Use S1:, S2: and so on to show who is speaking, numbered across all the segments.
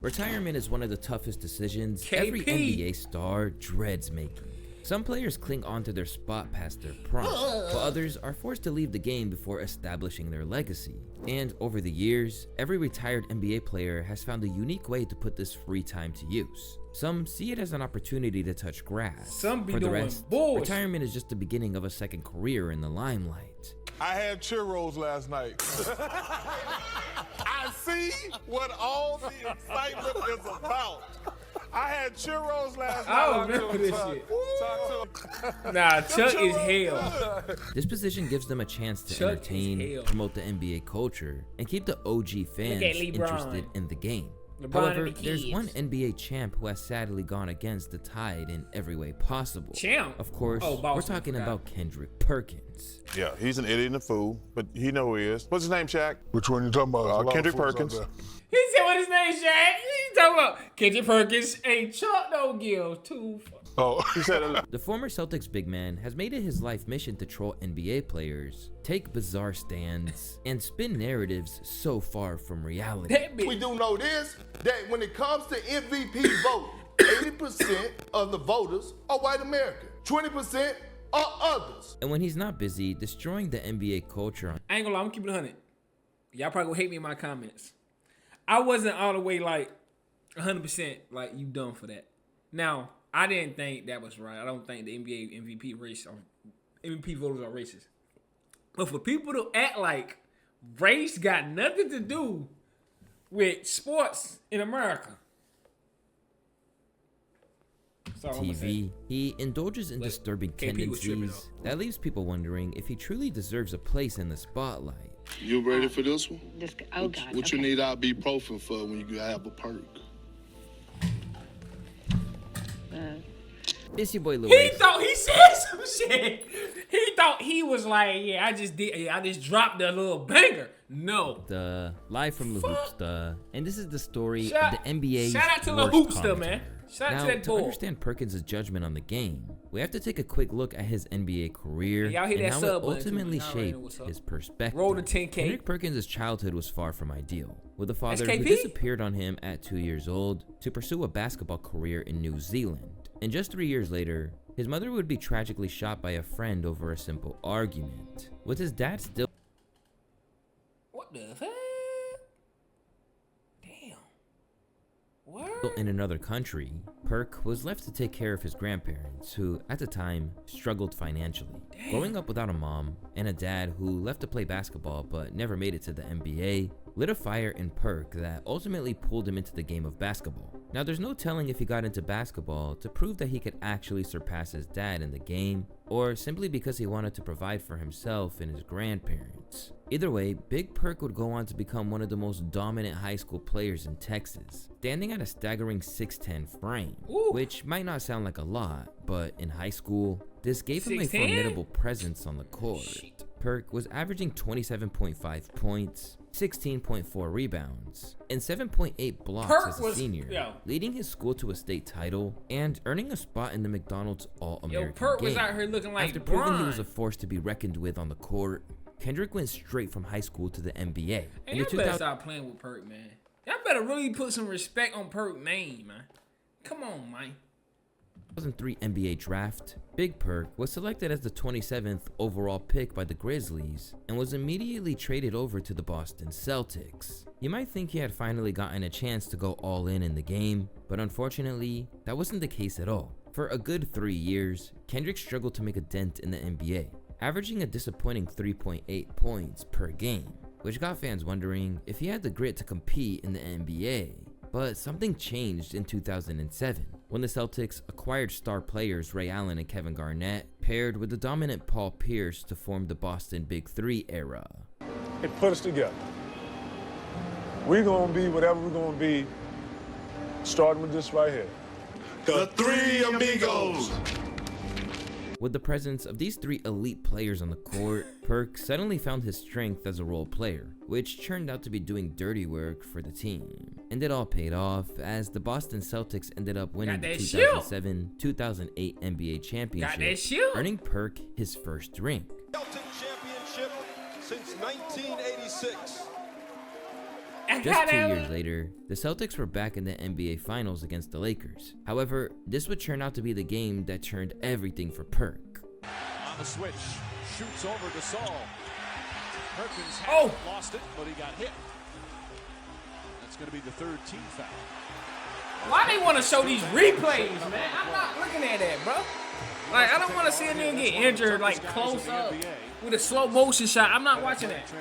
S1: Retirement is one of the toughest decisions every NBA star dreads making. Some players cling onto their spot past their prime, while others are forced to leave the game before establishing their legacy. And over the years, every retired NBA player has found a unique way to put this free time to use. Some see it as an opportunity to touch grass.
S2: Some be
S1: For the
S2: doing
S1: rest,
S2: bullshit.
S1: retirement is just the beginning of a second career in the limelight.
S3: I had churros last night. I see what all the excitement is about. I had churros last night.
S2: I remember this shit. Nah, Chuck is hell.
S1: This position gives them a chance to
S2: Chuck
S1: entertain,
S2: is hell.
S1: promote the NBA culture, and keep the OG fans
S2: LeBron.
S1: interested in the game.
S2: LeBron
S1: However,
S2: and the
S1: there's
S2: kids.
S1: one NBA champ who has sadly gone against the tide in every way possible.
S2: Champ?
S1: Of course,
S2: Oh, Boston,
S1: we're talking
S2: forgot.
S1: about Kendrick Perkins.
S3: Yeah, he's an idiot and a fool, but he know who he is. What's his name, Shaq?
S4: Which one you talking about? There's a lot of
S3: Kendrick
S4: fools out
S3: Perkins.
S4: there.
S2: He said what his name, Shaq. He talking about Kendrick Perkins. Ain't Chuck don't give two fucks.
S4: Oh,
S3: He said,
S1: The former Celtics big man has made it his life mission to troll NBA players, take bizarre stands, and spin narratives so far from reality.
S2: That
S5: We
S2: bitch.
S5: do know this, that when it comes to MVP voting, 80% of the voters are white American, 20% are others.
S1: And when he's not busy destroying the NBA culture on
S2: I ain't gonna lie, I'm keeping it 100. Y'all probably gonna hate me in my comments. I wasn't all the way like 100% like you dumb for that. Now, I didn't think that was right. I don't think the NBA MVP voters are racist. But for people to act like race got nothing to do with sports in America. That's all I'm gonna say.
S1: TV, he indulges in
S2: Like,
S1: disturbing
S2: KP was tripping
S1: tendencies that leaves people wondering if he truly deserves a place in the spotlight.
S6: You ready for this one?
S7: Oh, God.
S6: What you
S7: okay.
S6: need ibuprofen for when you have a perk?
S1: It's your boy
S2: He
S1: Louis.
S2: thought he said some shit. He thought he was like, yeah, I just dropped a little banger. No.
S1: Live from the Hoopsta, and this is the story
S2: Shout-
S1: of the NBA's
S2: shout out to the
S1: worst
S2: Hoopsta,
S1: commentator.
S2: man. Shout out
S1: Now,
S2: to that boy.
S1: understand Perkins' judgment on the game, we have to take a quick look at his NBA career
S2: Hey, y'all hit
S1: and
S2: that
S1: how
S2: sub
S1: it
S2: button too,
S1: ultimately
S2: man. Y'all already know
S1: shaped
S2: what's up.
S1: his perspective.
S2: Roll the 10K.
S1: Kendrick Perkins' childhood was far from ideal, with a father
S2: SKP?
S1: who disappeared on him at 2 years old to pursue a basketball career in New Zealand. And just 3 years later, his mother would be tragically shot by a friend over a simple argument, with his dad still
S2: What the heck? Damn. What?
S1: in another country. Perk was left to take care of his grandparents, who at the time struggled financially. Growing up without a mom and a dad who left to play basketball but never made it to the NBA lit a fire in Perk that ultimately pulled him into the game of basketball. Now, there's no telling if he got into basketball to prove that he could actually surpass his dad in the game, or simply because he wanted to provide for himself and his grandparents. Either way, Big Perk would go on to become one of the most dominant high school players in Texas, standing at a staggering 6'10" frame,
S2: Ooh.
S1: which might not sound like a lot, but in high school, this gave him a
S2: 6'10"?
S1: formidable presence on the court.
S2: Shit.
S1: Perk was averaging 27.5 points, 16.4 rebounds, and 7.8 blocks
S2: Perk
S1: as a
S2: was-
S1: senior,
S2: yo.
S1: leading his school to a state title and earning a spot in the McDonald's All-American
S2: Yo, Perk was
S1: game.
S2: out here looking like
S1: After proving he
S2: Bron.
S1: was a force to be reckoned with on the court, Kendrick went straight from high school to the NBA.
S2: Hey,
S1: In
S2: y'all
S1: the
S2: better stop playing with Perk, man. Y'all better really put some respect on Perk's name, man. Come on, man.
S1: 2003 NBA draft, Big Perk was selected as the 27th overall pick by the Grizzlies and was immediately traded over to the Boston Celtics. You might think he had finally gotten a chance to go all in the game, but unfortunately, that wasn't the case at all. For a good 3 years, Kendrick struggled to make a dent in the NBA, averaging a disappointing 3.8 points per game, which got fans wondering if he had the grit to compete in the NBA. But something changed in 2007 when the Celtics acquired star players Ray Allen and Kevin Garnett, paired with the dominant Paul Pierce to form the Boston Big Three era.
S4: it put us together. We're gonna be whatever we're gonna be, starting with this right here.
S6: The Three Amigos.
S1: With the presence of these three elite players on the court, Perk suddenly found his strength as a role player, which turned out to be doing dirty work for the team. And it all paid off as the Boston Celtics ended up winning the
S2: Got that shield.
S1: 2007-2008 NBA
S2: Got that
S1: championship,
S2: shield.
S1: earning Perk his first ring.
S8: Celtic championship since 1986.
S1: Just 2 years later, the Celtics were back in the NBA Finals against the Lakers. However, this would turn out to be the game that turned everything for Perk.
S7: On the switch, shoots over to Saul. Perkins had lost it, but he got hit. That's going to be the third team foul.
S2: Why they want to show these replays, man? I'm not looking at that, bro. Like, I don't want to see a nigga get injured, like, close up with a slow motion shot. I'm not watching that.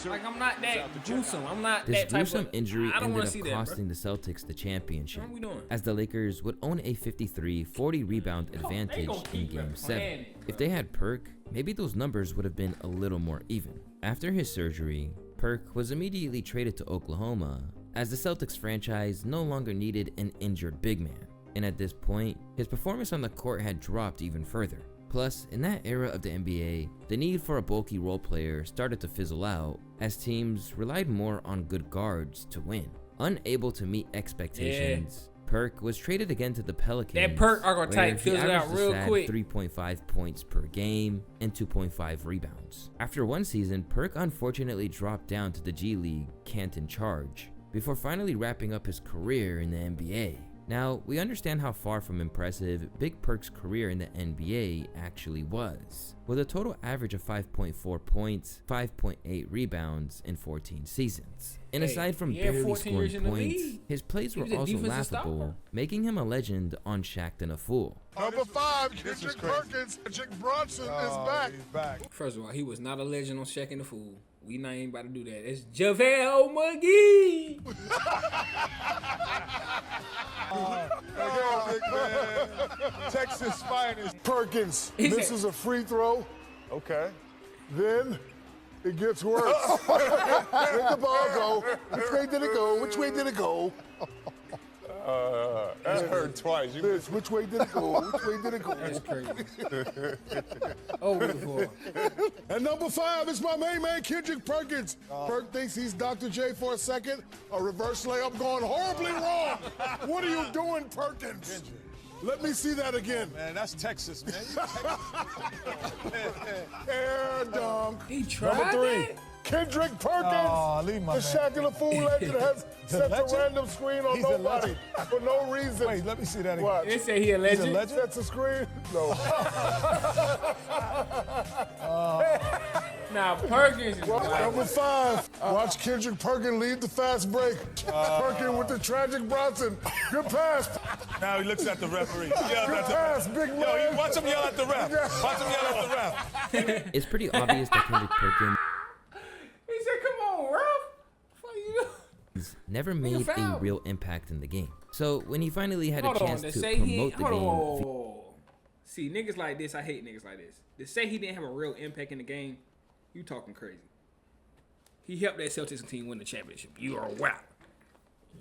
S2: Like, I'm not that gruesome. I'm not
S1: This
S2: that type
S1: gruesome
S2: of...
S1: injury
S2: I don't
S1: ended
S2: want
S1: up
S2: to see that,
S1: costing the Celtics the championship,
S2: What are we doing?
S1: as the Lakers would own a 53-40 rebound advantage in Game 7. If they had Perk, maybe those numbers would have been a little more even. After his surgery, Perk was immediately traded to Oklahoma, as the Celtics franchise no longer needed an injured big man. And at this point, his performance on the court had dropped even further. Plus, in that era of the NBA, the need for a bulky role player started to fizzle out as teams relied more on good guards to win. Unable to meet expectations, Perk was traded again to the Pelicans.
S2: That Perk archetype
S1: where he
S2: fills it out
S1: averaged a
S2: real
S1: sad
S2: quick.
S1: 3.5 points per game and 2.5 rebounds. After one season, Perk unfortunately dropped down to the G League Canton Charge before finally wrapping up his career in the NBA. Now, we understand how far from impressive Big Perk's career in the NBA actually was, with a total average of 5.4 points, 5.8 rebounds in 14 seasons. And aside from barely
S2: 14 years
S1: scoring
S2: in the
S1: points,
S2: league.
S1: his plays
S2: He
S1: were
S2: was a
S1: also
S2: defensive stopper.
S1: laughable, making him a legend on Shaqtin' a Fool.
S3: Number 5, Kendrick Perkins. Kendrick Bronson is back.
S4: He's back.
S2: First of all, he was not a legend on Shaq and the Fool. We not even about to do that. It's JaVale McGee.
S4: Texas finest. Perkins
S2: He said-
S4: misses a free throw. Okay. Then it gets worse. Where'd the ball go? Which way did it go? Which way did it go? That hurt twice. Which way did it go? Which way did it go?
S2: That's crazy. Over the floor.
S4: And number 5 is my main man, Kendrick Perkins. Perk thinks he's Dr. J for a second. A reverse layup going horribly wrong. What are you doing, Perkins? Let me see that again.
S8: Man, that's Texas, man.
S4: Air dunk.
S2: He tried
S4: Number 3,
S2: that?
S4: Kendrick Perkins.
S8: Oh, leave my
S4: the
S8: man.
S4: Shaq and the Fool legend has set a
S8: legend?
S4: random screen on
S8: He's a
S4: nobody
S8: legend.
S4: for no reason.
S8: Wait, let me see that again.
S4: What?
S2: They say he a
S8: He's a
S2: legend.
S8: legend?
S4: Sets a screen? No.
S2: Now Perkins is
S4: Number 5, watch Kendrick Perkins lead the fast break. Perkins with the tragic Bronson. Good pass.
S8: Now he looks at the referee. Yells
S4: Good
S8: at the
S4: pass, big
S8: Yo,
S4: man.
S8: watch him yell at the ref. Watch him yell at the ref.
S1: It's pretty obvious that Kendrick Perkins
S2: He said, "Come on, Ralph. What you doing?"
S1: never made a
S2: foul.
S1: real impact in the game. So when he finally had a
S2: Hold on.
S1: chance
S2: To
S1: to
S2: say he
S1: promote the
S2: hold
S1: game,
S2: on. See, niggas like this, I hate niggas like this. To say he didn't have a real impact in the game, you talking crazy. He helped that Celtics team win the championship. You are whack.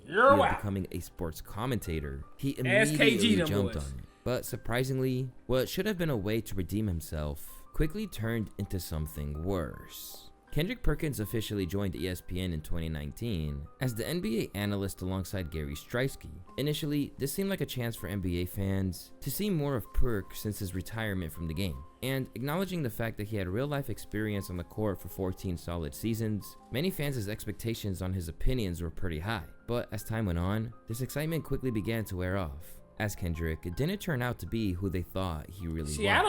S2: You're
S1: via
S2: whack.
S1: becoming a sports commentator, he
S2: Ask KG
S1: immediately
S2: them
S1: jumped
S2: boys.
S1: on it. But surprisingly, what should have been a way to redeem himself quickly turned into something worse. Kendrick Perkins officially joined ESPN in 2019 as the NBA analyst alongside Gary Streisky. Initially, this seemed like a chance for NBA fans to see more of Perk since his retirement from the game. And acknowledging the fact that he had real-life experience on the court for 14 solid seasons, many fans' expectations on his opinions were pretty high. But as time went on, this excitement quickly began to wear off, as Kendrick didn't turn out to be who they thought he really was.
S2: See, I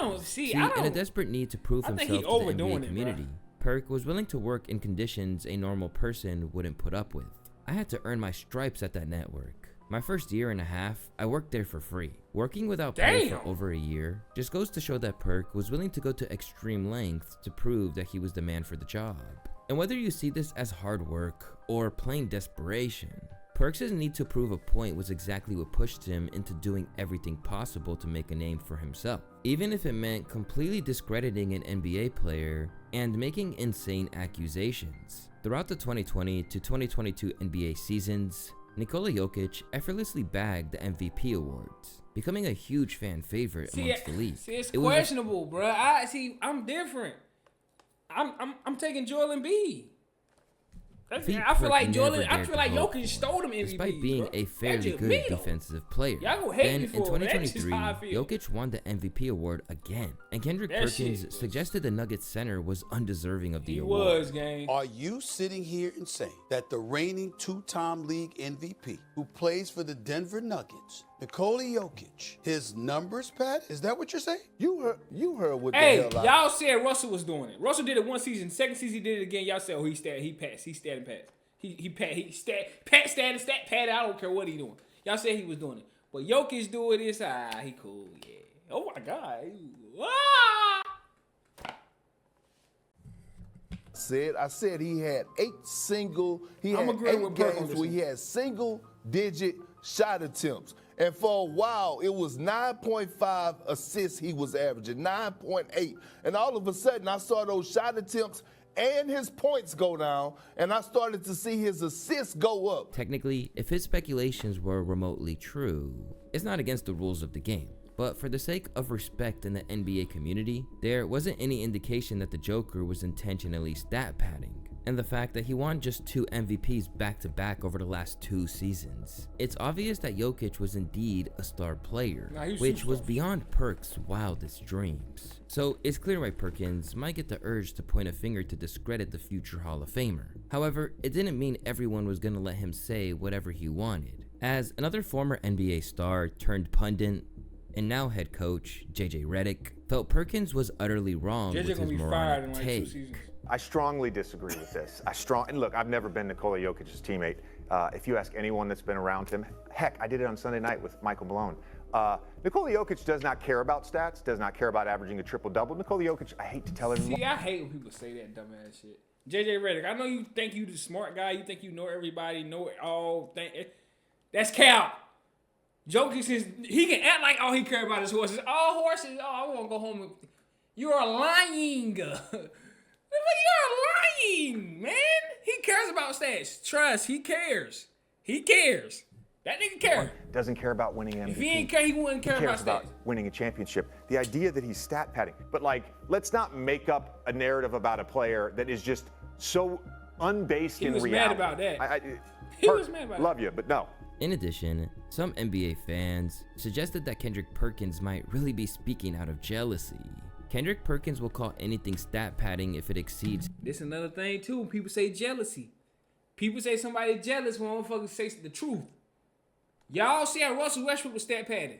S2: don't.
S1: In a desperate need to prove
S2: I think
S1: himself
S2: he
S1: to the
S2: overdoing
S1: NBA
S2: it,
S1: community, Perk was willing to work in conditions a normal person wouldn't put up with. I had to earn my stripes at that network. My first year and a half, I worked there for free. Working without pay for
S2: Damn.
S1: over a year just goes to show that Perk was willing to go to extreme lengths to prove that he was the man for the job. And whether you see this as hard work or plain desperation, Perks' need to prove a point was exactly what pushed him into doing everything possible to make a name for himself, even if it meant completely discrediting an NBA player and making insane accusations. Throughout the 2020 to 2022 NBA seasons, Nikola Jokic effortlessly bagged the MVP awards, becoming a huge fan favorite amongst the league.
S2: See, it's
S1: It was a-
S2: questionable, bro. I'm different. I'm taking Joel Embiid. I feel like Jokic stole them MVPs,
S1: despite being a fairly good defensive player.
S2: Y'all gonna hate
S1: Then
S2: me
S1: in
S2: for it, man. That's just
S1: 2023,
S2: how I feel.
S1: Jokic won the MVP award again, and Kendrick
S2: That shit
S1: Perkins
S2: was-
S1: suggested the Nuggets center was undeserving of the
S2: He
S1: award.
S2: was, gang.
S9: Are you sitting here and saying that the reigning two-time league MVP who plays for the Denver Nuggets, Nikola Jokic, his numbers, Pat? Is that what you're saying?
S5: You heard what
S2: Hey,
S5: the hell
S2: y'all said Russell was doing it. Russell did it one season. Second season he did it again. Y'all said, oh, he passed. He stat and passed. Stat, pat. I don't care what he doing. Y'all said he was doing it. But Jokic doing this, he cool, yeah. Oh my God.
S5: I said he had eight
S2: I'm agreeing with Perk on
S5: games
S2: this
S5: where
S2: one.
S5: he had single-digit shot attempts. And for a while, it was 9.5 assists he was averaging, 9.8. And all of a sudden, I saw those shot attempts and his points go down, and I started to see his assists go up.
S1: Technically, if his speculations were remotely true, it's not against the rules of the game. But for the sake of respect in the NBA community, there wasn't any indication that the Joker was intentionally stat padding. And the fact that he won just 2 MVPs back-to-back over the last 2 seasons. It's obvious that Jokic was indeed a star player, which was beyond Perk's wildest dreams. So it's clear why Perkins might get the urge to point a finger to discredit the future Hall of Famer. However, it didn't mean everyone was gonna let him say whatever he wanted. As another former NBA star turned pundit and now head coach, JJ Redick, felt Perkins was utterly wrong with his moronic take.
S10: I strongly disagree with this. And look, I've never been Nikola Jokic's teammate. If you ask anyone that's been around him, heck, I did it on Sunday night with Michael Malone. Nikola Jokic does not care about stats, does not care about averaging a triple-double. Nikola Jokic, I hate to tell everyone.
S2: See, I hate when people say that dumbass shit. JJ Redick, I know you think you the smart guy. You think you know everybody, know it all. That's cap. Jokic he can act like all he cares about is horses. All horses. Oh, I want to go home. You are lying. You're lying, man. He cares about stats. Trust, he cares. He cares. That nigga cares.
S10: Doesn't care about winning MVP.
S2: If he ain't care, he wouldn't care
S10: cares
S2: about stats.
S10: Winning a championship. The idea that he's stat padding. But let's not make up a narrative about a player that is just so unbased in reality.
S2: He was mad about that.
S10: He was mad about that. Love you, but no.
S1: In addition, some NBA fans suggested that Kendrick Perkins might really be speaking out of jealousy. Kendrick Perkins will call anything stat padding if it exceeds.
S2: This another thing too. When people say jealousy, people say somebody jealous when motherfuckers say the truth. Y'all said Russell Westbrook was stat padding.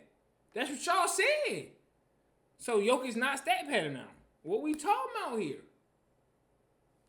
S2: That's what y'all said. So Jokic's not stat padding now. What we talking about here?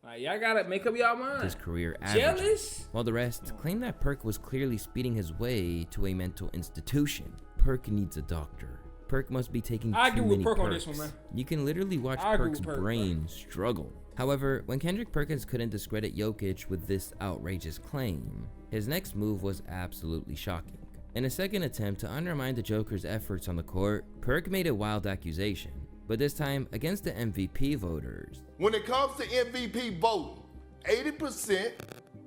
S2: Like, y'all gotta make up y'all mind.
S1: His career
S2: Jealous?
S1: averages, while the rest claim that Perk was clearly speeding his way to a mental institution. Perk needs a doctor. Perk must be taking
S2: I
S1: too
S2: agree with
S1: many
S2: Perk on
S1: perks.
S2: this one, man.
S1: You can literally watch
S2: I agree
S1: Perk's
S2: with Perk,
S1: brain struggle. However, when Kendrick Perkins couldn't discredit Jokic with this outrageous claim, his next move was absolutely shocking. In a second attempt to undermine the Joker's efforts on the court, Perk made a wild accusation, but this time against the MVP voters.
S5: When it comes to MVP voting, 80%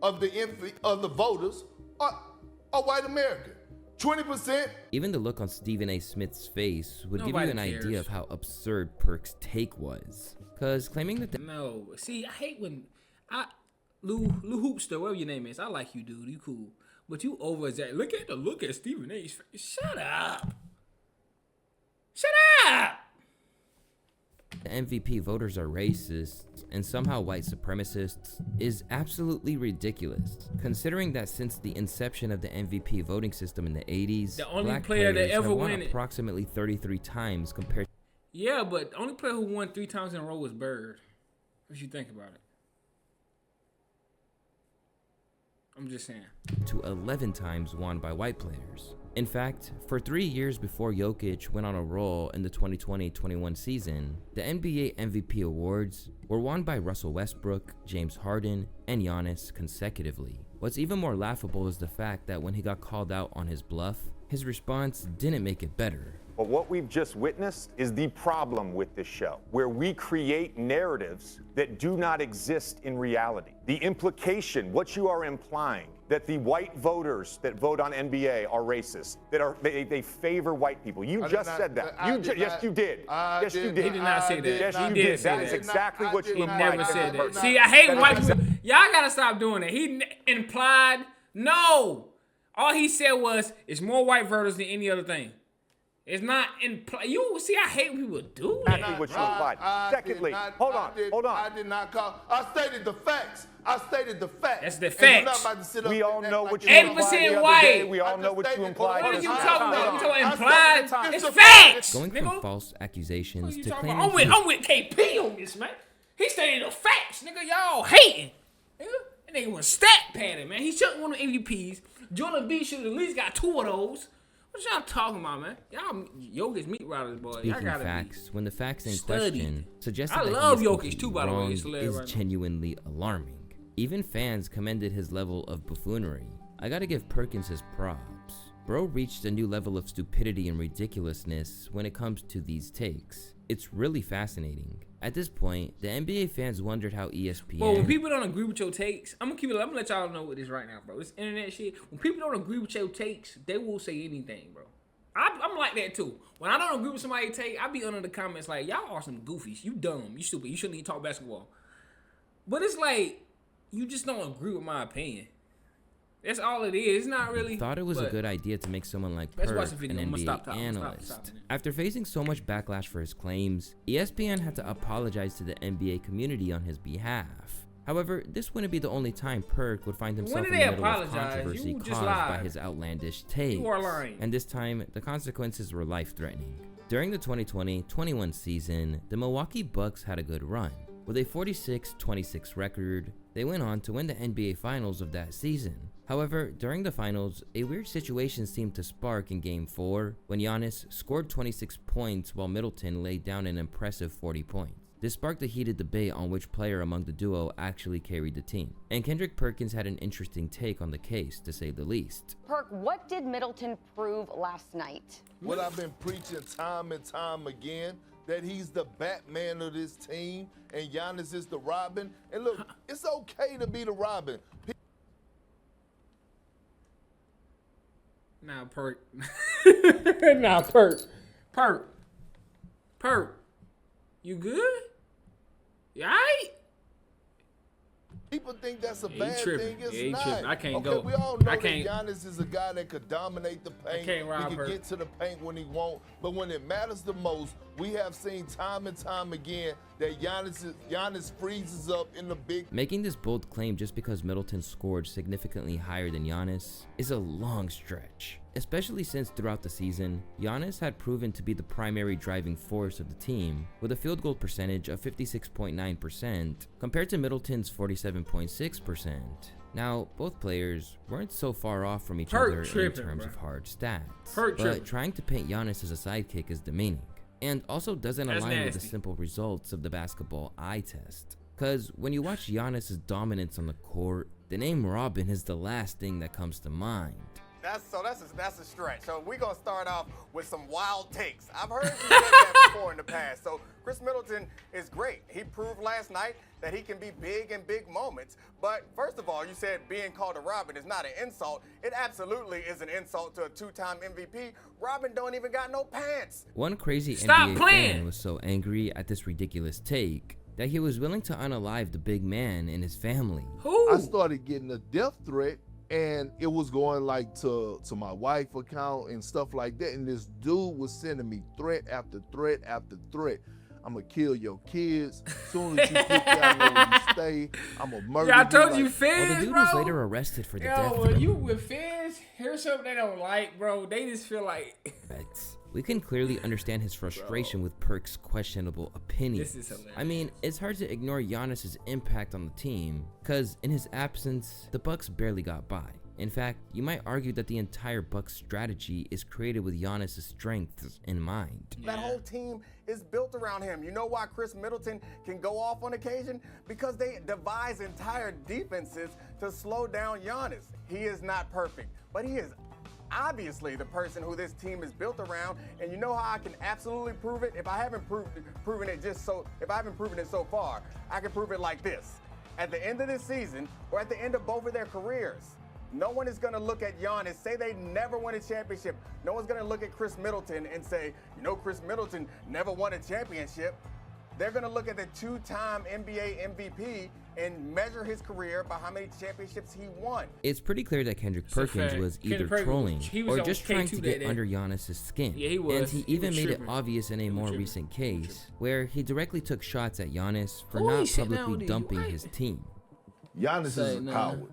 S5: of the voters are white American. 20%.
S1: Even the look on Stephen A. Smith's face would
S2: Nobody
S1: give you an
S2: cares.
S1: idea of how absurd Perk's take was. Cause claiming that
S2: No. See, I hate when Lou Hoopster, whatever your name is. I like you, dude. You cool. But you over exaggerate. Look at Stephen A's face. Shut up. Shut up.
S1: the MVP voters are racists and somehow white supremacists is absolutely ridiculous, considering that since the inception of the MVP voting system in the 80s,
S2: the only
S1: black
S2: player that
S1: players
S2: ever
S1: have won
S2: win it.
S1: approximately 33 times compared
S2: Yeah, but the only player who won 3 times in a row was Bird. What you think about it? I'm just saying.
S1: to 11 times won by white players. In fact, for 3 years before Jokic went on a roll in the 2020-21 season, the NBA MVP awards were won by Russell Westbrook, James Harden, and Giannis consecutively. What's even more laughable is the fact that when he got called out on his bluff, his response didn't make it better.
S10: But what we've just witnessed is the problem with this show, where we create narratives that do not exist in reality. The implication, what you are implying, that the white voters that vote on NBA are racist, that they favor white people. You just said that. Yes, you did.
S2: He did not say that.
S10: Yes,
S2: He
S10: you
S2: did
S10: did.
S2: say
S10: That is exactly what you
S2: He
S10: implied.
S2: never said that. See, I hate when white people. Y'all gotta stop doing it. He implied no. All he said was it's more white voters than any other thing. It's not implied. You see, I hate when people do that.
S10: Exactly what you implied. Secondly, hold on.
S5: I did not call. I stated the facts.
S2: That's the facts.
S10: We all know what you
S2: 80%
S10: implied the other
S2: white.
S10: day. We all know what you implied.
S2: What are
S10: this
S2: you
S10: time.
S2: talking about? You talking implied? It's
S5: It's
S2: facts.
S1: Going
S2: nigga.
S1: from false accusations to
S2: Talking
S1: claiming
S2: about, I'm with KP on this, man. He stated the facts, nigga. Y'all hating, nigga. That nigga was stat padded, man. He should won the MVPs. Jordan B should have at least got 2 of those. What y'all talking about, man? Y'all Jokic meat riders, boy.
S1: Speaking
S2: Y'all gotta
S1: facts, when the facts in
S2: studied.
S1: question suggested
S2: I
S1: that
S2: love
S1: he is
S2: Jokic too, by the way.
S1: wrong
S2: He's hilarious
S1: is
S2: right now.
S1: genuinely alarming. Even fans commended his level of buffoonery. I gotta give Perkins his props. Bro reached a new level of stupidity and ridiculousness when it comes to these takes. It's really fascinating. At this point, the NBA fans wondered how ESPN...
S2: Well, when people don't agree with your takes, I'm gonna let y'all know what this right now, bro. This internet shit. When people don't agree with your takes, they will say anything, bro. I'm like that too. When I don't agree with somebody's take, I be under the comments like, y'all are some goofies. You dumb. You stupid. You shouldn't even talk basketball. But it's like, you just don't agree with my opinion. That's all it is. It's not really.
S1: Thought it was a good idea to make someone like
S2: Let's
S1: Perk
S2: watch the video.
S1: an
S2: I'm gonna
S1: NBA
S2: stop talking.
S1: analyst.
S2: Stop.
S1: After facing so much backlash for his claims, ESPN had to apologize to the NBA community on his behalf. However, this wouldn't be the only time Perk would find himself in the middle of controversy
S2: You just
S1: caused by
S2: lied.
S1: his outlandish takes.
S2: You are lying.
S1: And this time, the consequences were life-threatening. During the 2020-21 season, the Milwaukee Bucks had a good run. With a 46-26 record, they went on to win the NBA Finals of that season. However, during the finals, a weird situation seemed to spark in Game 4 when Giannis scored 26 points while Middleton laid down an impressive 40 points. This sparked a heated debate on which player among the duo actually carried the team. And Kendrick Perkins had an interesting take on the case, to say the least.
S11: Perk, what did Middleton prove last night?
S5: What I've been preaching time and time again, that he's the Batman of this team and Giannis is the Robin. And look, it's okay to be the Robin.
S2: Nah, Perk. Nah, Perk. Perk. You good? You alright?
S5: People think that's a bad
S2: tripping.
S5: thing. It's
S2: Yeah, he
S5: not.
S2: tripping. I can't
S5: okay,
S2: go.
S5: We all know
S2: I
S5: that
S2: can't.
S5: Giannis is a guy that could dominate the paint.
S2: can't rob
S5: he
S2: her.
S5: can get to the paint when he won't. But when it matters the most, we have seen time and time again that Giannis freezes up in the big.
S1: Making this bold claim just because Middleton scored significantly higher than Giannis is a long stretch, especially since throughout the season, Giannis had proven to be the primary driving force of the team with a field goal percentage of 56.9% compared to Middleton's 47.6%. Now, both players weren't so far off from each other in terms of hard stats, but trying to paint Giannis as a sidekick is demeaning, and also doesn't align with the simple results of the basketball eye test. Cause when you watch Giannis' dominance on the court, the name Robin is the last thing that comes to mind.
S12: That's a stretch. So we're gonna start off with some wild takes. I've heard you say that before in the past. So Chris Middleton is great. He proved last night that he can be big in big moments. But first of all, you said being called a Robin is not an insult. It absolutely is an insult to a 2-time MVP. Robin don't even got no pants.
S1: One crazy NBA fan was so angry at this ridiculous take that he was willing to unalive the big man and his family.
S5: I started getting a death threat, and it was going like to my wife account and stuff like that. And this dude was sending me threat after threat after threat. I'm gonna kill your kids. Soon as you get down there where you stay, I'm gonna murder you.
S2: I told you, Fizz,
S1: well, the dude was later arrested for the death.
S2: When you with Fizz, here's something they don't like, bro. They just feel like.
S1: We can clearly understand his frustration with Perk's questionable opinions.
S2: This is hilarious.
S1: I mean, it's hard to ignore Giannis' impact on the team, because in his absence, the Bucks barely got by. In fact, you might argue that the entire Bucks strategy is created with Giannis' strengths in mind.
S12: That whole team is built around him. You know why Chris Middleton can go off on occasion? Because they devise entire defenses to slow down Giannis. He is not perfect, but he is obviously the person who this team is built around. And you know how I can absolutely prove it? If I haven't proven it so far, I can prove it like this. At the end of this season, or at the end of both of their careers, no one is going to look at Giannis, say they never won a championship. No one's going to look at Chris Middleton and say, you know, Chris Middleton never won a championship. They're going to look at the two-time NBA MVP and measure his career by how many championships he won.
S1: It's pretty clear that Kendrick Perkins was either trolling or just trying to get under Giannis's skin.
S2: Yeah, he was.
S1: And he even made it
S2: tripping.
S1: obvious in a more recent case where he directly took shots at Giannis for
S2: Who he
S1: not
S2: sitting down
S1: publicly
S2: with?
S1: dumping
S2: What?
S1: his team.
S5: Giannis
S2: Say
S5: is a
S2: no.
S5: coward.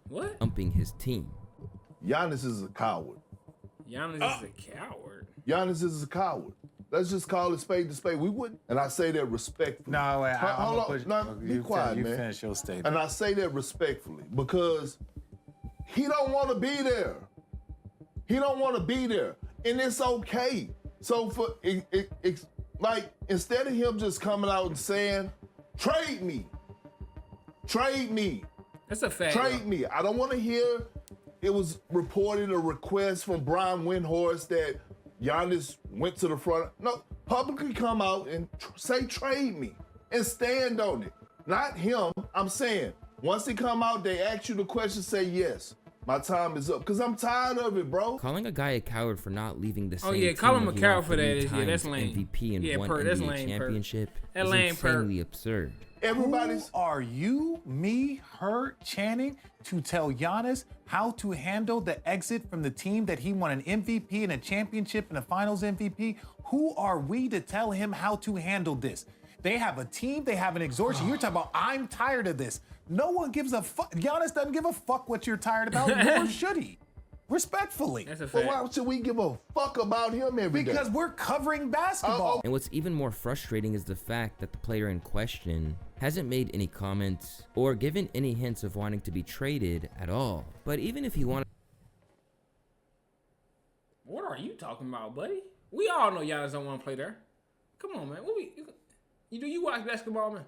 S2: What?
S1: Dumping his team.
S5: Giannis is a coward.
S2: Giannis is a coward.
S5: Giannis is a coward. Let's just call it spade to spade. We wouldn't, and I say that respectfully.
S13: No, wait,
S5: Hold on. No, be quiet,
S13: you
S5: man.
S13: finish your statement.
S5: And I say that respectfully because he don't want to be there. He don't want to be there, and it's okay. So for like instead of him just coming out and saying, "Trade me, trade me,"
S2: That's a fact.
S5: trade me. I don't want to hear. It was reported a request from Brian Windhorst that Giannis went to the front. No, publicly come out and say trade me and stand on it. Not him. I'm saying once they come out, they ask you the question, say yes. My time is up because I'm tired of it, bro.
S1: Calling a guy a coward for not leaving the same
S2: yeah,
S1: team
S2: call him
S1: that
S2: a
S1: he
S2: coward
S1: won
S2: for that
S1: 3
S2: is- yeah, that's
S1: times
S2: lame.
S1: MVP and
S2: Yeah,
S1: one
S2: Perk, that's
S1: NBA
S2: lame, Perk.
S1: championship
S2: That
S1: is
S2: lame, Perk.
S1: insanely absurd.
S5: Everybody's.
S13: Who are you, me, her, chanting to tell Giannis how to handle the exit from the team that he won an MVP and a championship and a finals MVP? Who are we to tell him how to handle this? They have a team, they have an exhaustion. You're talking about, I'm tired of this. No one gives a fuck. Giannis doesn't give a fuck what you're tired about, nor should he. Respectfully.
S2: That's a
S5: But
S2: fact.
S5: why should we give a fuck about him every day?
S13: Because we're covering basketball.
S1: And what's even more frustrating is the fact that the player in question hasn't made any comments or given any hints of wanting to be traded at all. But even if he wanted
S2: What are you talking about, buddy? We all know Giannis don't want to play there. Come on, man. You watch basketball, man?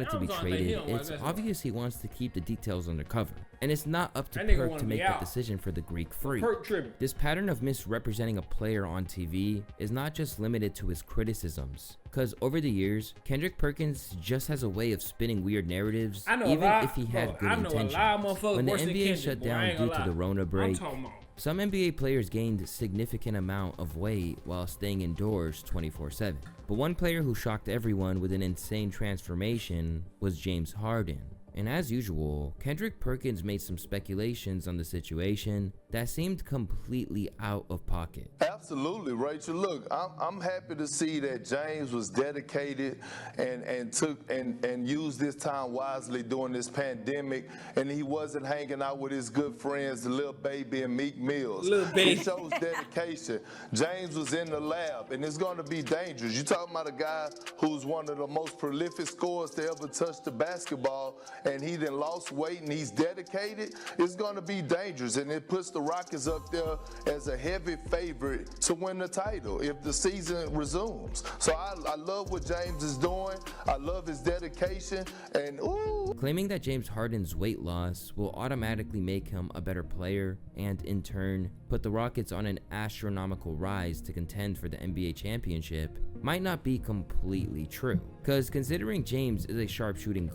S1: to be traded, it's obvious he wants to keep the details undercover. And it's not up to
S2: That nigga
S1: Perk
S2: wanna
S1: to
S2: be
S1: make that
S2: out.
S1: decision for the Greek Freak.
S2: Perk tripping.
S1: This pattern of misrepresenting a player on TV is not just limited to his criticisms, because over the years, Kendrick Perkins just has a way of spinning weird narratives,
S2: I know
S1: even
S2: a lot,
S1: if he had good
S2: I know
S1: intentions.
S2: a lot of motherfuckers
S1: When the
S2: worse than
S1: NBA
S2: Kendrick,
S1: shut
S2: boy, I
S1: down
S2: ain't
S1: due
S2: gonna
S1: to the
S2: lie.
S1: Rona
S2: I'm
S1: break,
S2: talking about.
S1: some NBA players gained significant amount of weight while staying indoors 24/7. But one player who shocked everyone with an insane transformation was James Harden. And as usual, Kendrick Perkins made some speculations on the situation that seemed completely out of pocket.
S5: Absolutely, Rachel. Look, I'm happy to see that James was dedicated and used this time wisely during this pandemic, and he wasn't hanging out with his good friends, the Lil Baby and Meek Mills.
S2: Lil Baby.
S5: He shows dedication. James was in the lab, and it's going to be dangerous. You're talking about a guy who's one of the most prolific scorers to ever touch the basketball, and he then lost weight, and he's dedicated. It's going to be dangerous, and it puts the Rockets up there as a heavy favorite to win the title if the season resumes. So I love what James is doing. I love his dedication, and ooh.
S1: Claiming that James Harden's weight loss will automatically make him a better player and in turn put the Rockets on an astronomical rise to contend for the NBA championship might not be completely true. Because considering James is a sharpshooting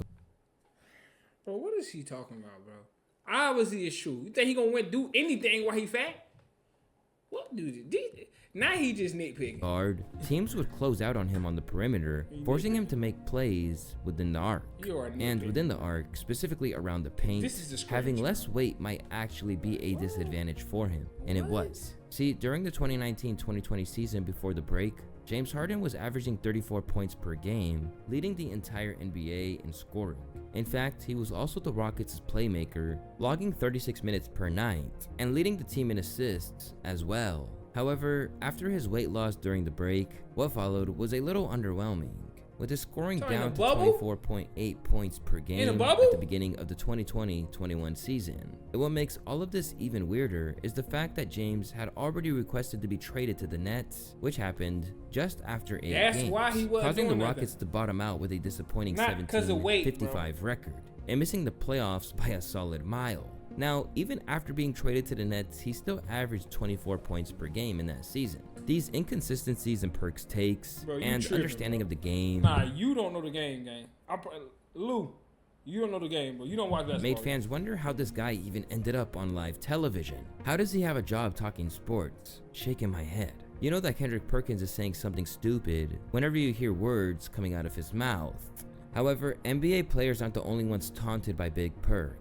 S2: Bro, what is he talking about, bro? Obviously it's true. You think he gonna do anything while he fat? What dude? Now he just nitpicking.
S1: guard, teams would close out on him on the perimeter, forcing him to make plays within the arc.
S2: You are
S1: And
S2: nitpicking.
S1: within the arc, specifically around the paint,
S2: This is discouraging.
S1: having less weight might actually be a disadvantage for him, and it was. See, during the 2019-2020 season before the break, James Harden was averaging 34 points per game, leading the entire NBA in scoring. In fact, he was also the Rockets' playmaker, logging 36 minutes per night, and leading the team in assists as well. However, after his weight loss during the break, what followed was a little underwhelming, with his scoring
S2: Sorry, in
S1: down
S2: the
S1: to
S2: bubble?
S1: 24.8 points per game at
S2: bubble?
S1: the beginning of the 2020-21 season. And what makes all of this even weirder is the fact that James had already requested to be traded to the Nets, which happened just after 8
S2: That's
S1: games,
S2: why he wasn't
S1: causing the
S2: doing
S1: Rockets to bottom out with a disappointing
S2: Not 'cause of weight,
S1: 17-55 record, and missing the playoffs by a solid mile. Now, even after being traded to the Nets, he still averaged 24 points per game in that season. These inconsistencies in Perk's takes
S2: Bro, you
S1: and
S2: tripping,
S1: understanding of the game
S2: Nah, you don't know the game. Lou, you don't know the game, bro. You don't watch basketball.
S1: made fans wonder how this guy even ended up on live television. How does he have a job talking sports? Shaking my head. You know that Kendrick Perkins is saying something stupid whenever you hear words coming out of his mouth. However, NBA players aren't the only ones taunted by Big Perk,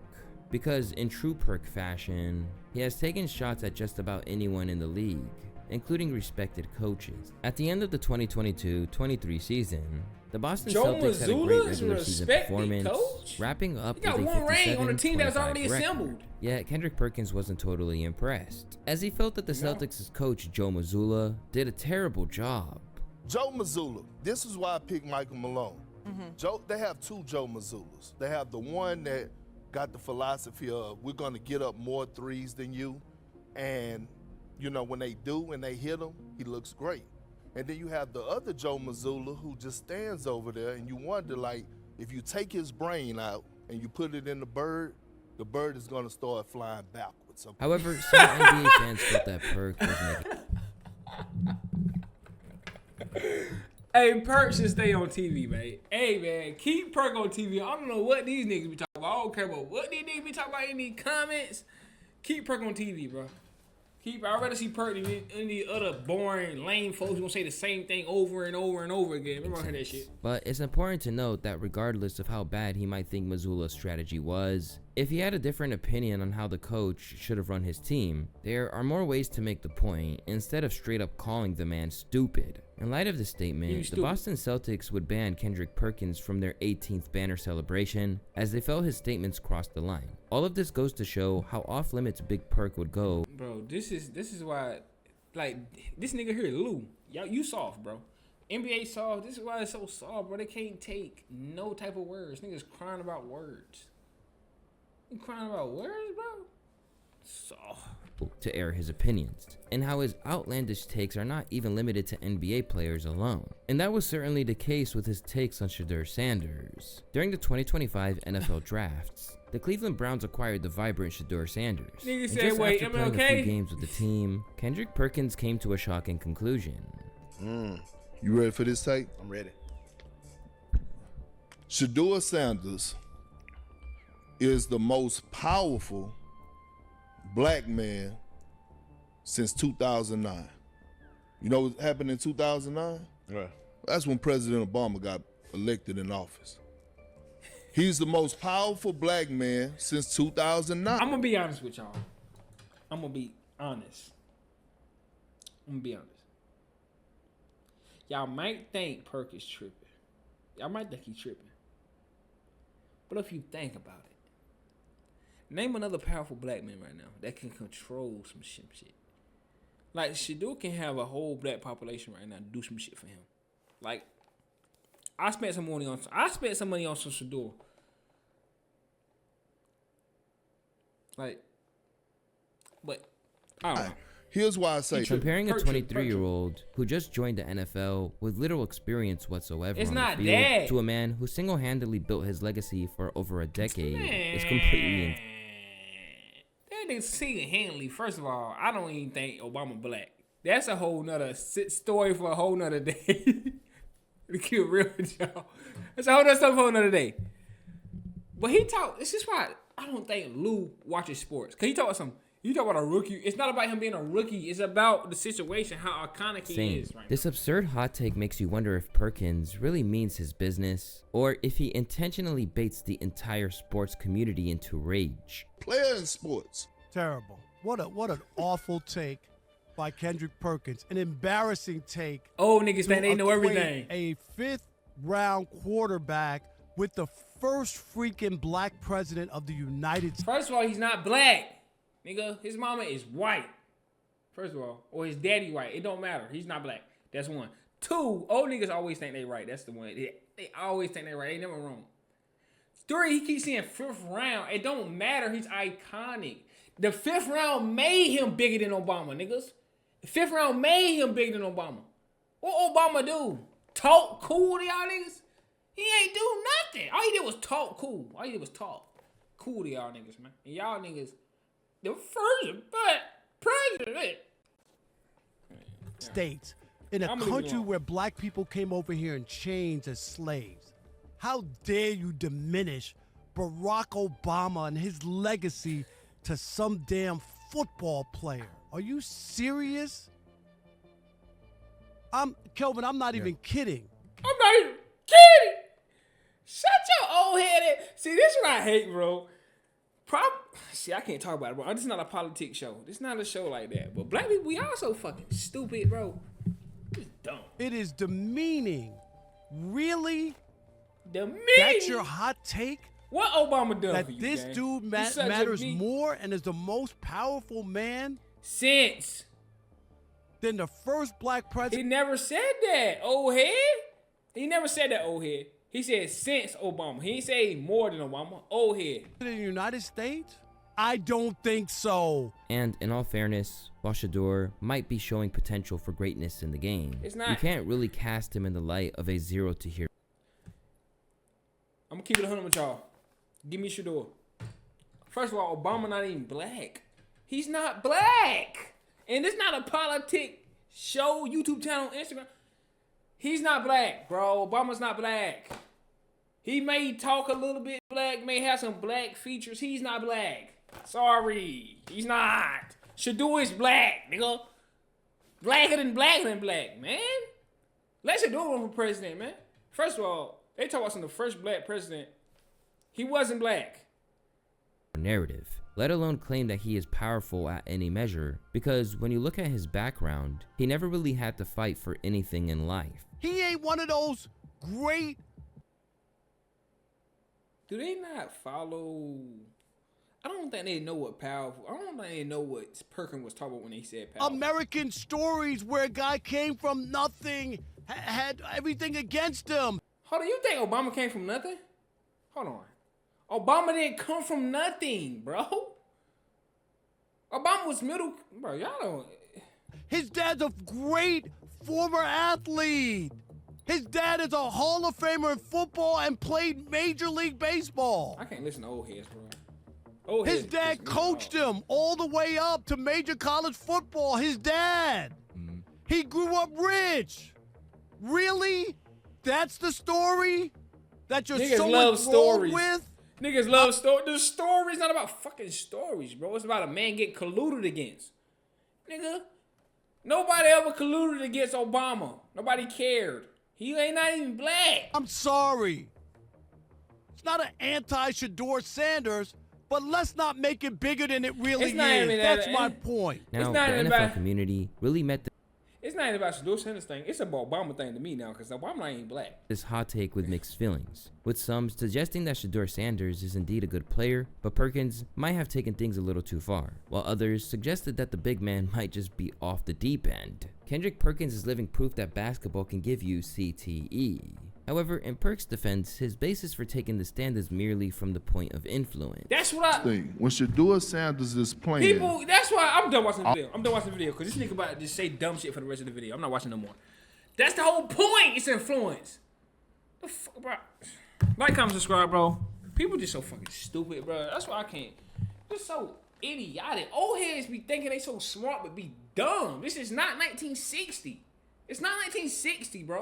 S1: because in true Perk fashion, he has taken shots at just about anyone in the league, including respected coaches. At the end of the 2022-23 season, the Boston Celtics had a great regular season performance, wrapping up with a 57-25 record. Yet Kendrick Perkins wasn't totally impressed, as he felt that the Celtics' coach Joe Mazzulla did a terrible job.
S5: Joe Mazzulla, this is why I picked Michael Malone. They have two Joe Mazzullas. They have the one that got the philosophy of, we're going to get up more threes than you, and you know, when they do and they hit him, he looks great. And then you have the other Joe Mazzulla who just stands over there, and you wonder, like, if you take his brain out and you put it in the bird is going to start flying backwards. Okay?
S1: However, some NBA fans felt that Perk was making...
S2: Hey, Perk should stay on TV, man. Hey, man, keep Perk on TV. I don't know what these niggas be talking about. I don't care about what these niggas be talking about in these comments. Keep Perk on TV, bro. I'd rather see Perk than any other boring, lame folks who gonna say the same thing over and over and over again. Remember, I heard that shit.
S1: But it's important to note that regardless of how bad he might think Mazzulla's strategy was, if he had a different opinion on how the coach should have run his team, there are more ways to make the point instead of straight up calling the man stupid. In light of this statement, the Boston Celtics would ban Kendrick Perkins from their 18th banner celebration as they felt his statements crossed the line. All of this goes to show how off limits Big Perk would go.
S2: Bro, this is why, like, this nigga here, Lou, you soft, bro. NBA soft. This is why it's so soft, bro. They can't take no type of words. Niggas crying about words. You crying about words, bro? Soft.
S1: To air his opinions, and how his outlandish takes are not even limited to NBA players alone. And that was certainly the case with his takes on Shedeur Sanders. During the 2025 NFL drafts, the Cleveland Browns acquired the vibrant Shedeur Sanders.
S2: Nigga said, wait, am I
S1: playing
S2: okay?
S1: a few games with the team, Kendrick Perkins came to a shocking conclusion.
S5: You ready for this take?
S14: I'm ready.
S5: Shedeur Sanders is the most powerful black man since 2009. You know what happened in 2009?
S14: Right.
S5: That's when President Obama got elected in office. He's the most powerful black man since 2009.
S2: I'm gonna be honest with y'all. I'm gonna be honest. Y'all might think Perk is tripping. Y'all might think he's tripping. But if you think about it, name another powerful black man right now that can control some shit. Like, Shedeur can have a whole black population right now to do some shit for him. Like, I spent some money on some Shedeur. Like, but I don't know.
S5: Here's why I say
S1: comparing a 23-year-old who just joined the NFL with little experience whatsoever
S2: It's
S1: on
S2: not
S1: the field
S2: that.
S1: to a man who single-handedly built his legacy for over a decade is completely
S2: That nigga single-handedly, first of all, I don't even think Obama black. That's a whole nother story for a whole nother day. To keep it real with y'all. That's a whole nother stuff for another day. But he talk. This is why I don't think Lou watches sports. Cause he talk about something. You talk about a rookie. It's not about him being a rookie. It's about the situation, how iconic he is right
S1: This absurd hot take makes you wonder if Perkins really means his business, or if he intentionally baits the entire sports community into rage.
S5: Player in sports.
S15: Terrible. What an awful take by Kendrick Perkins. An embarrassing take.
S2: Oh, niggas think they know everything.
S15: A fifth-round quarterback with the first freaking black president of the United States.
S2: First of all, he's not black. Nigga, his mama is white. First of all. Or his daddy white. It don't matter. He's not black. That's one. Two, old niggas always think they right. That's the one. They always think they right. They never wrong. Three, he keeps saying fifth round. It don't matter. He's iconic. The fifth round made him bigger than Obama, niggas. The fifth round made him bigger than Obama. What Obama do? Talk cool to y'all niggas? He ain't do nothing. All he did was talk cool. All he did was talk cool to y'all niggas, man. And y'all niggas, the first president.
S15: States in a country where black people came over here in chains as slaves. How dare you diminish Barack Obama and his legacy to some damn football player? Are you serious? Kelvin, I'm not even kidding.
S2: I'm not even kidding. Shut your old head in. See, this is what I hate, bro. See, I can't talk about it, bro. This is not a politics show. This is not a show like that. But black people, we all so fucking stupid, bro. It's dumb.
S15: It is demeaning. Really?
S2: Demeaning?
S15: That's your hot take?
S2: What Obama done
S15: that
S2: for you,
S15: this
S2: gang?
S15: dude matters more and is the most powerful man than the first black president?
S2: He never said that, old head. He never said that, old head. He said since Obama. He didn't say more than Obama. Old head.
S15: In the United States? I don't think so.
S1: And in all fairness, while Shador might be showing potential for greatness in the game, you can't really cast him in the light of a zero to hero.
S2: I'm gonna keep it 100 with y'all. Give me Shador. First of all, Obama not even black. He's not black. And it's not a politic show, YouTube channel, Instagram. He's not black, bro. Obama's not black. He may talk a little bit black, may have some black features. He's not black. Sorry. He's not. Shador is black, nigga. Blacker than black, man. Let Shador run for president, man. First of all, they talk about the first black president. He wasn't black.
S1: Narrative, let alone claim that he is powerful at any measure, because when you look at his background, he never really had to fight for anything in life.
S15: He ain't one of those great...
S2: Do they not follow... I don't think they know what powerful... I don't think they know what Perkins was talking about when he said powerful.
S15: American stories where a guy came from nothing, had everything against him.
S2: Hold on, you think Obama came from nothing? Hold on. Obama didn't come from nothing, bro. Obama was middle... Bro, y'all don't...
S15: His dad's a great former athlete. His dad is a Hall of Famer in football and played Major League Baseball.
S2: I can't listen to old heads, bro.
S15: His dad coached him all the way up to major college football. His dad. He grew up rich. Really? That's the story that you're
S2: Niggas
S15: so
S2: love stories.
S15: with?
S2: Niggas love stories. The story's not about fucking stories, bro. It's about a man getting colluded against. Nigga, nobody ever colluded against Obama. Nobody cared. He ain't not even black.
S15: I'm sorry. It's not an anti-Shador Sanders, but let's not make it bigger than it really is. That's my point.
S1: Now, the NFL community really met
S2: It's not even about Shador Sanders thing. It's about Obama thing to me now, because Obama ain't black.
S1: this hot take with mixed feelings, with some suggesting that Shador Sanders is indeed a good player, but Perkins might have taken things a little too far, while others suggested that the big man might just be off the deep end. Kendrick Perkins is living proof that basketball can give you CTE. However, in Perk's defense, his basis for taking the stand is merely from the point of influence.
S2: That's what I...
S5: When Shador Sanders is playing...
S2: People, that's why I'm done watching the video. I'm done watching the video, because this nigga about to just say dumb shit for the rest of the video. I'm not watching no more. That's the whole point. It's influence. The fuck, bro. Like, comment, subscribe, bro. People just so fucking stupid, bro. That's why I can't. Just so idiotic. Old heads be thinking they so smart, but be dumb. This is not 1960. It's not 1960, bro.